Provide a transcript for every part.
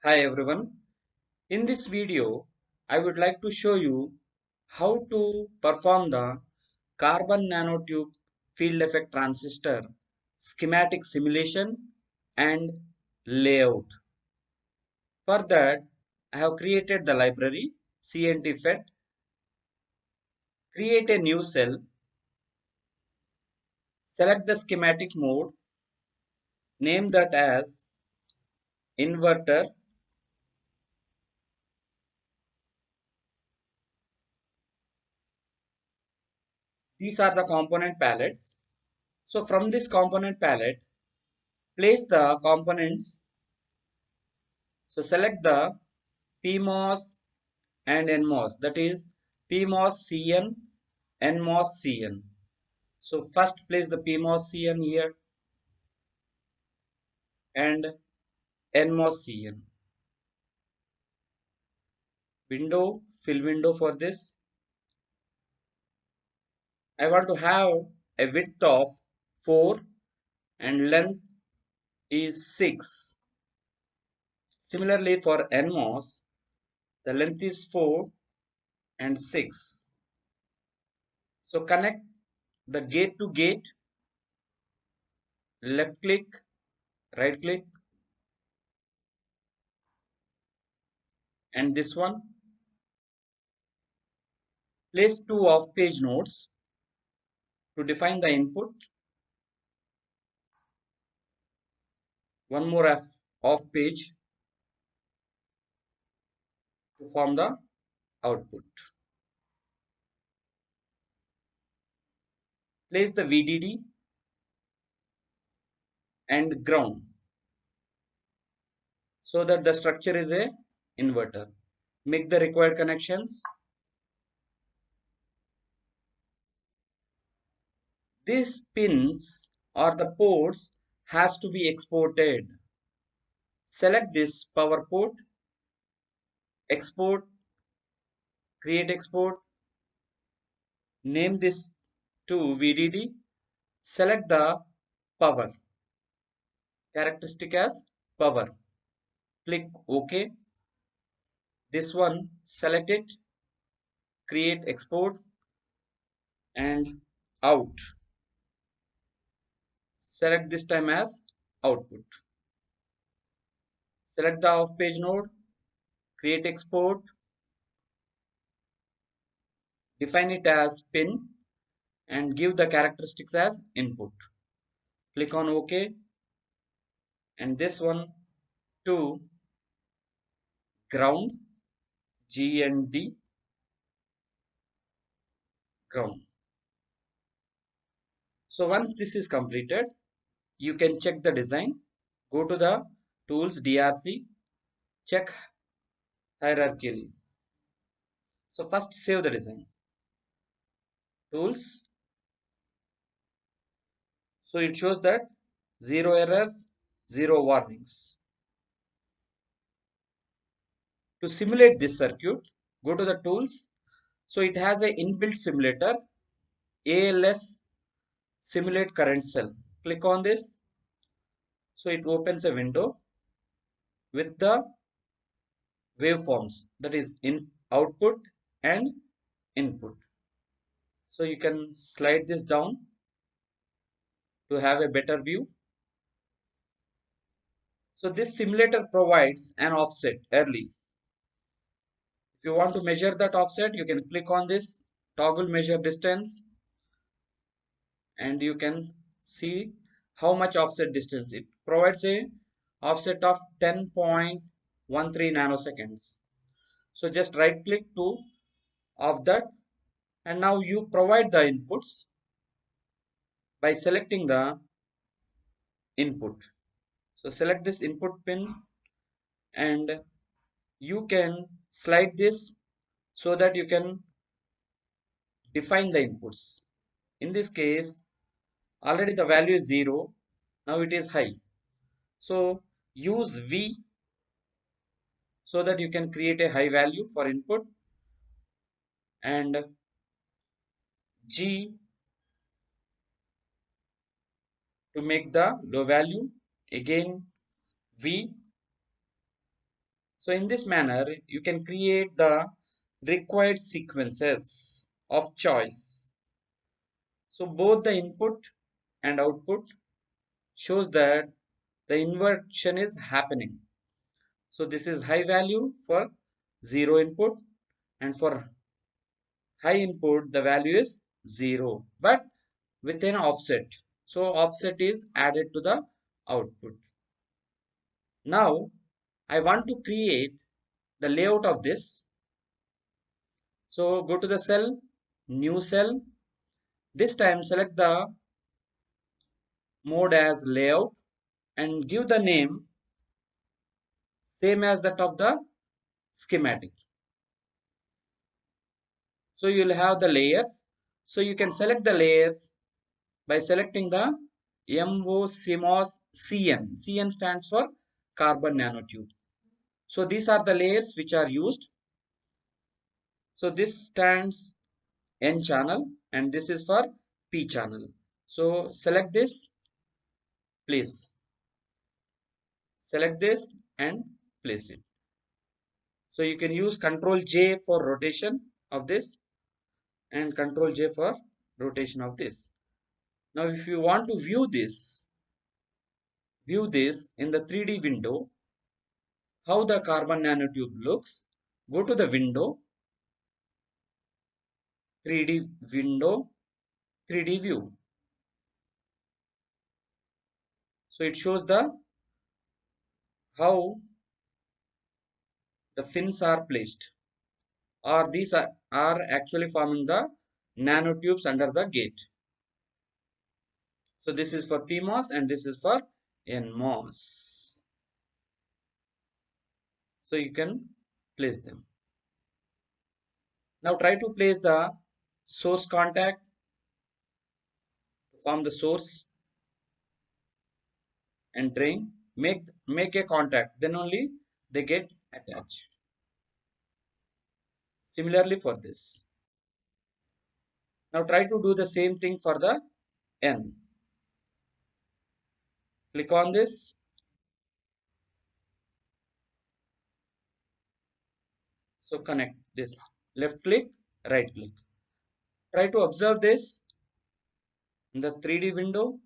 Hi everyone. In this video, I would like to show you how to perform the carbon nanotube field effect transistor schematic simulation and layout. For that, I have created the library CNTFET. Create a new cell, select the schematic mode, name that as inverter. These are the component palettes. So from this component palette, place the components. So select the PMOS and NMOS, that is PMOS CN, NMOS CN. So first place the PMOS CN here and NMOS CN. Window, fill window for this. I want to have a width of 4 and length is 6. Similarly for NMOS, the length is 4 and 6. So connect the gate to gate, left click, right click, and this one. Place two off-page nodes to define the input, one more off-page to form the output. Place the VDD and ground so that the structure is a inverter. Make the required connections. These pins or the ports has to be exported. Select this power port, export, create export, name this to VDD, select the power, characteristic as power, click OK. This one, select it, create export and out. Select this time as output. Select the off page node, create export, define it as pin and give the characteristics as input. Click on OK and this one to ground, G and D, ground. So once this is completed, you can check the design. Go to the tools DRC, check hierarchically. So first save the design. Tools. So it shows that 0 errors, 0 warnings. To simulate this circuit, go to the tools. So it has a inbuilt simulator, ALS simulate current cell. Click on this. So it opens a window with the waveforms, that is in output and input. So you can slide this down to have a better view. So this simulator provides an offset early. If you want to measure that offset, you can click on this toggle measure distance and you can see how much offset distance. It provides a offset of 10.13 nanoseconds. So just right click to off that and now you provide the inputs by selecting the input. So select this input pin and you can slide this so that you can define the inputs. In this case, already the value is 0, now it is high. So use V so that you can create a high value for input and G to make the low value. Again V So in this manner, you can create the required sequences of choice. So both the input and output shows that the inversion is happening. So this is high value for zero input, and for high input the value is 0 but with an offset. So offset is added to the output. Now I want to create the layout of this. So go to the cell, new cell. This time select the mode as layout and give the name same as that of the schematic. So you will have the layers. So you can select the layers by selecting the MOCMOS CN. CN stands for carbon nanotube. So these are the layers which are used. So this stands N channel and this is for P channel. So select this, place. Select this and place it. So you can use Control J for rotation of this and Control J for rotation of this. Now if you want to view this in the 3D window, how the carbon nanotube looks, go to the window, 3D window, 3D view. So it shows the how the fins are placed, or these are actually forming the nanotubes under the gate. So this is for PMOS and this is for NMOS. So you can place them. Now try to place the source contact to form the source and drain. Make a contact, then only they get attached. Similarly for this. Now try to do the same thing for the N. Click on this. So connect this. Left click, right click. Try to observe this in the 3D window.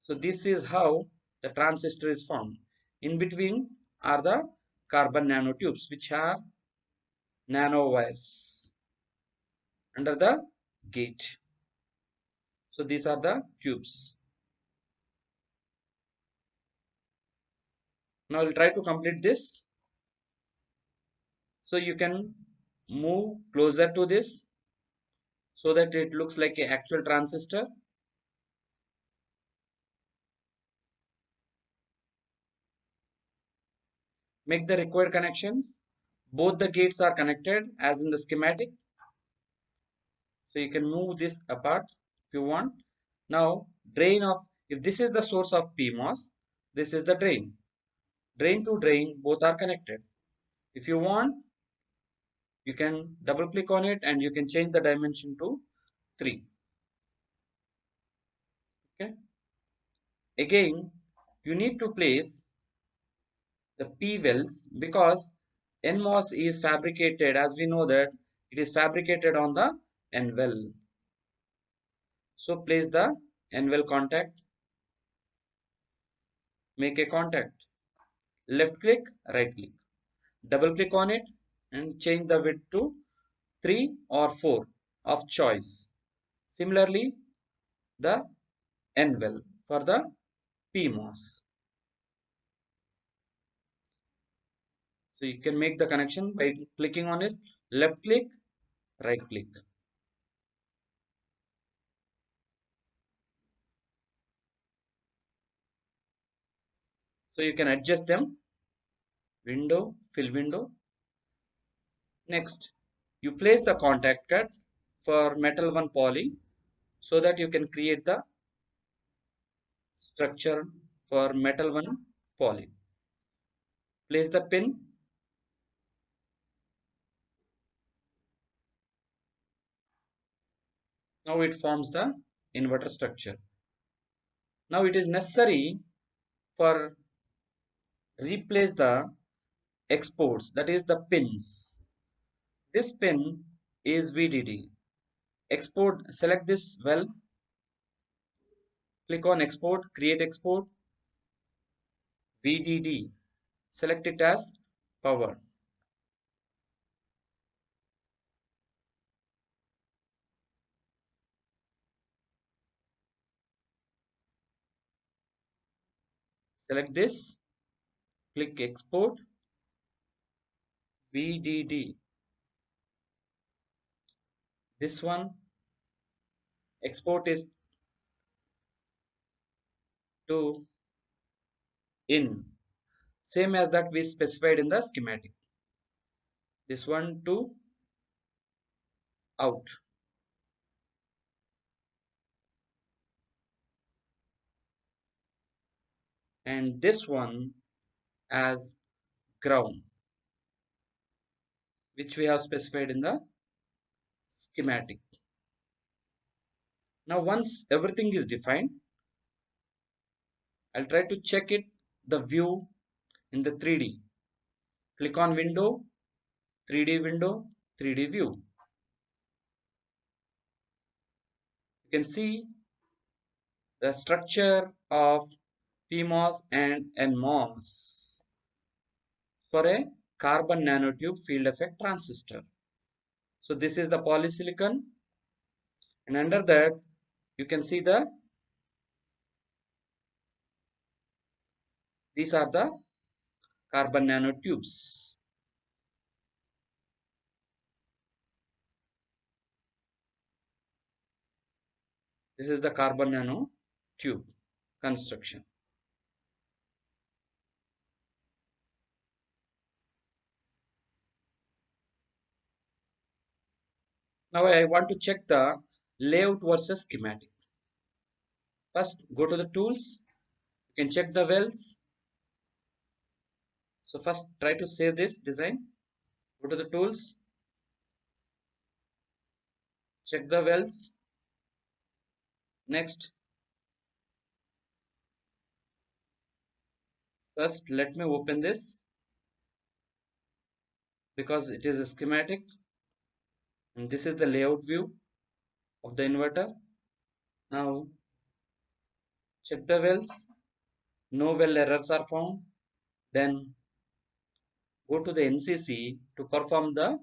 So this is how the transistor is formed. In between are the carbon nanotubes which are nanowires under the gate. So these are the tubes. Now I'll try to complete this. So you can move closer to this so that it looks like an actual transistor. Make the required connections. Both the gates are connected as in the schematic. So you can move this apart if you want. Now drain of, if this is the source of PMOS, this is the drain. Drain to drain, both are connected. If you want, you can double click on it and you can change the dimension to 3. Okay. Again, you need to place the P wells because NMOS is fabricated, as we know that it is fabricated on the N well. So place the N well contact, make a contact, left click, right click, double click on it and change the width to 3 or 4 of choice. Similarly, the N well for the PMOS. So you can make the connection by clicking on it, left click, right click. So you can adjust them, window, fill window. Next, you place the contact cut for metal 1 poly so that you can create the structure for metal 1 poly. Place the pin. Now it forms the inverter structure. Now it is necessary for replace the exports, that is the pins. This pin is VDD. Export, select this well, click on export, create export, VDD, select it as power. Select this, click export, VDD. This one, export is to in, same as that we specified in the schematic. This one to out. And this one as ground, which we have specified in the schematic. Now once everything is defined, I'll try to check it, the view in the 3D. Click on window, 3D window, 3D view. You can see the structure of PMOS and NMOS for a carbon nanotube field effect transistor. So this is the polysilicon, and under that you can see these are the carbon nanotubes. This is the carbon nanotube construction. Now I want to check the layout versus schematic. First, go to the tools. You can check the wells. So first, try to save this design. Go to the tools. Check the wells. Next, first let me open this because it is a schematic, and this is the layout view of the inverter. Now check the wells. No well errors are found. Then go to the NCC to perform the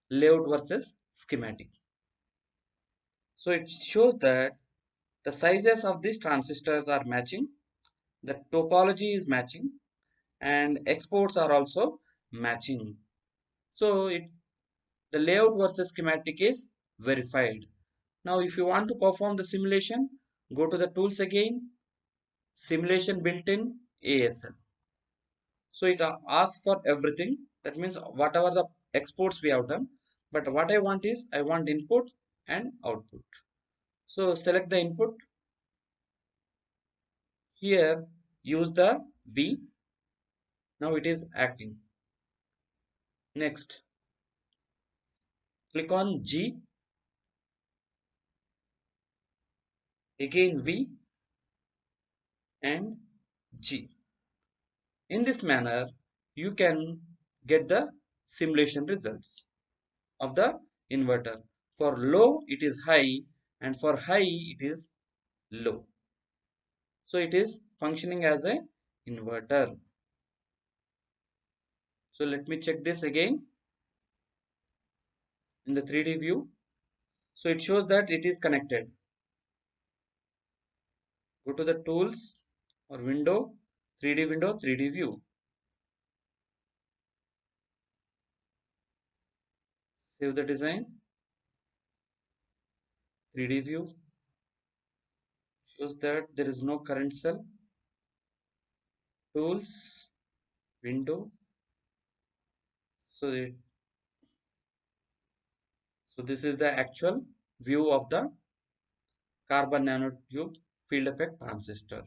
layout versus schematic. So it shows that the sizes of these transistors are matching, the topology is matching, and exports are also matching. So the layout versus schematic is verified. Now if you want to perform the simulation, go to the tools again, simulation built-in ASL. So it asks for everything. That means whatever the exports we have done. But what I want is, I want input and output. So select the input. Here use the V. Now it is acting. Next, click on G. Again V and G. In this manner, you can get the simulation results of the inverter. For low, it is high, and for high, it is low. So it is functioning as a inverter. So let me check this again in the 3D view. So it shows that it is connected. Go to the tools or window, 3D window, 3D view. Save the design. 3D view shows that there is no current cell. Tools, window. So this is the actual view of the carbon nanotube field effect transistor.